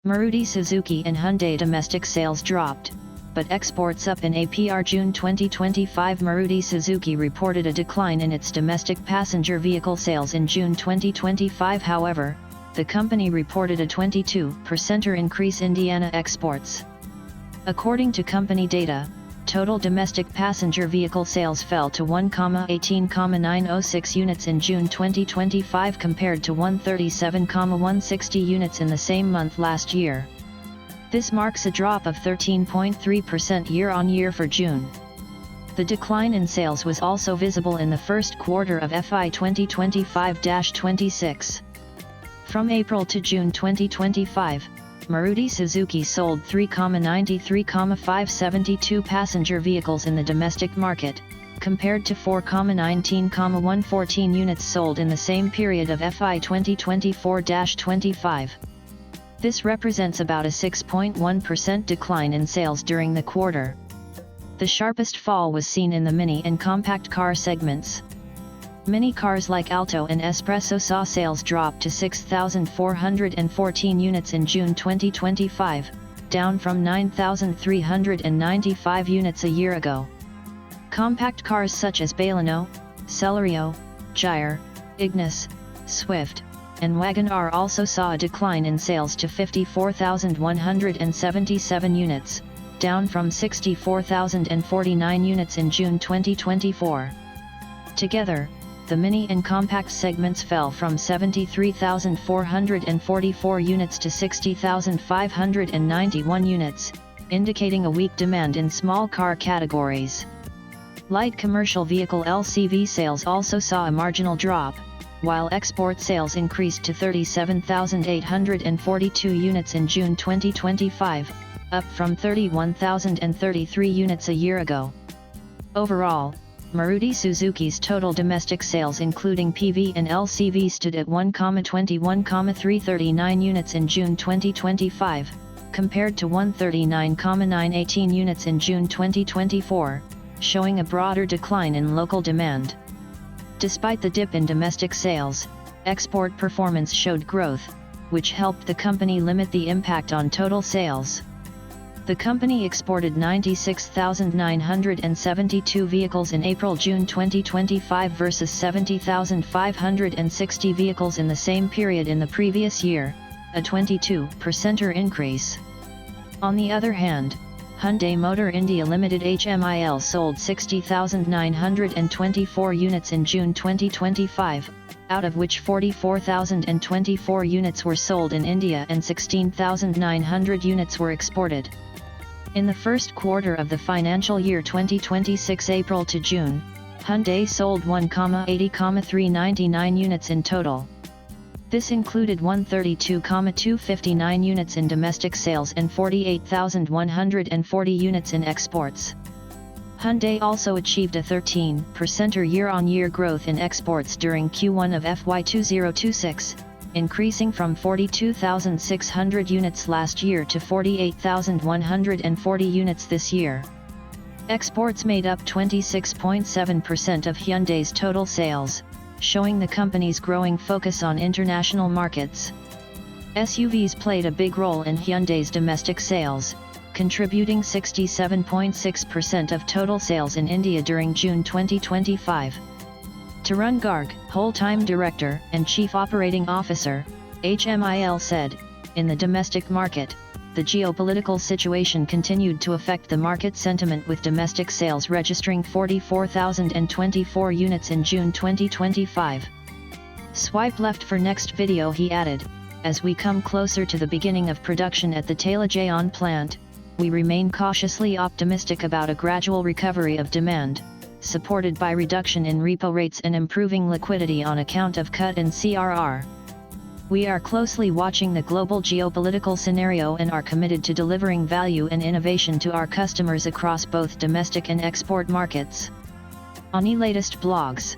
Maruti Suzuki and Hyundai domestic sales dropped, but exports up in AprJune 2025. Maruti Suzuki reported a decline in its domestic passenger vehicle sales in June 2025. However, the company reported a 22% increase in Indiana exports. According to company data, total domestic passenger vehicle sales fell to 1,18,906 units in June 2025 compared to 137,160 units in the same month last year. This marks a drop of 13.3% year-on-year for June. The decline in sales was also visible in the first quarter of FY 2025-26. From April to June 2025, Maruti Suzuki sold 3,93,572 passenger vehicles in the domestic market, compared to 4,19,114 units sold in the same period of FY 2024-25. This represents about a 6.1% decline in sales during the quarter. The sharpest fall was seen in the mini and compact car segments. Mini cars like Alto and Espresso saw sales drop to 6,414 units in June 2025, down from 9,395 units a year ago. Compact cars such as Baleno, Celerio, Gyre, Ignis, Swift, and Wagon R also saw a decline in sales to 54,177 units, down from 64,049 units in June 2024. Together, the mini and compact segments fell from 73,444 units to 60,591 units, indicating a weak demand in small car categories. Light commercial vehicle LCV sales also saw a marginal drop, while export sales increased to 37,842 units in June 2025, up from 31,033 units a year ago. Overall, Maruti Suzuki's total domestic sales including PV and LCV stood at 1,21,339 units in June 2025, compared to 139,918 units in June 2024, showing a broader decline in local demand. Despite the dip in domestic sales, export performance showed growth, which helped the company limit the impact on total sales. The company exported 96,972 vehicles in April-June 2025 versus 70,560 vehicles in the same period in the previous year, a 22% increase. On the other hand, Hyundai Motor India Limited HMIL sold 60,924 units in June 2025, out of which 44,024 units were sold in India and 16,900 units were exported. In the first quarter of the financial year 2026 April to June, Hyundai sold 1,80,399 units in total. This included 132,259 units in domestic sales and 48,140 units in exports. Hyundai also achieved a 13% year-on-year growth in exports during Q1 of FY 2026, increasing from 42,600 units last year to 48,140 units this year. Exports made up 26.7% of Hyundai's total sales, showing the company's growing focus on international markets. SUVs played a big role in Hyundai's domestic sales, contributing 67.6% of total sales in India during June 2025. Tarun Garg, whole-time director and chief operating officer, HMIL said, "In the domestic market, the geopolitical situation continued to affect the market sentiment with domestic sales registering 44,024 units in June 2025. Swipe left for next video." He added, "As we come closer to the beginning of production at the Talegaon plant, we remain cautiously optimistic about a gradual recovery of demand, supported by reduction in repo rates and improving liquidity on account of cut in CRR. We are closely watching the global geopolitical scenario and are committed to delivering value and innovation to our customers across both domestic and export markets." Any latest blogs?